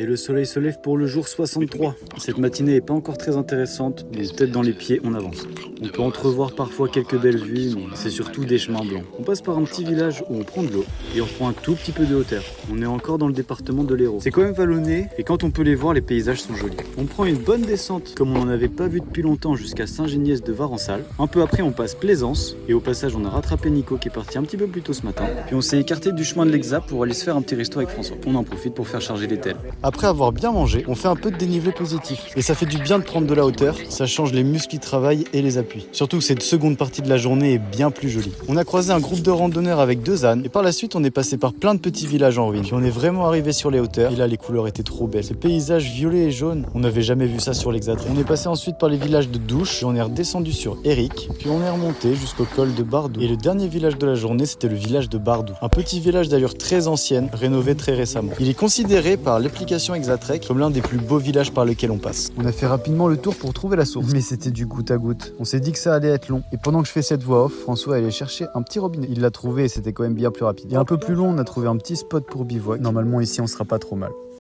Et le soleil se lève pour le jour 63. Cette matinée n'est pas encore très intéressante, mais tête dans les pieds, on avance. On peut entrevoir parfois quelques belles vues, mais c'est surtout des chemins blancs. On passe par un petit village où on prend de l'eau et on prend un tout petit peu de hauteur. On est encore dans le département de l'Hérault. C'est quand même vallonné et quand on peut les voir, les paysages sont jolis. On prend une bonne descente comme on n'en avait pas vu depuis longtemps jusqu'à Saint-Géniès de Varençal. Un peu après, on passe Plaisance et au passage, on a rattrapé Nico qui est parti un petit peu plus tôt ce matin. Puis on s'est écarté du chemin de l'Exa pour aller se faire un petit resto avec François. On en profite pour faire charger les tels. Après avoir bien mangé, on fait un peu de dénivelé positif. Et ça fait du bien de prendre de la hauteur, ça change les muscles qui travaillent et les appuis. Surtout que cette seconde partie de la journée est bien plus jolie. On a croisé un groupe de randonneurs avec 2 ânes et par la suite on est passé par plein de petits villages en ruine. Puis on est vraiment arrivé sur les hauteurs et là les couleurs étaient trop belles. Ces paysages violets et jaunes, on n'avait jamais vu ça sur l'Hexatrée. On est passé ensuite par les villages de Douche et on est redescendu sur Éric, puis on est remonté jusqu'au col de Bardou. Et le dernier village de la journée c'était le village de Bardou. Un petit village d'allure très ancienne, rénové très récemment. Il est considéré par l'application Hexatrek comme l'un des plus beaux villages par lesquels on passe. On a fait rapidement le tour pour trouver la source, mais c'était du goutte à goutte. On s'est dit que ça allait être long. Et pendant que je fais cette voix off, François allait chercher un petit robinet. Il l'a trouvé et c'était quand même bien plus rapide. Et un peu plus long, on a trouvé un petit spot pour bivouac. Normalement ici on sera pas trop mal.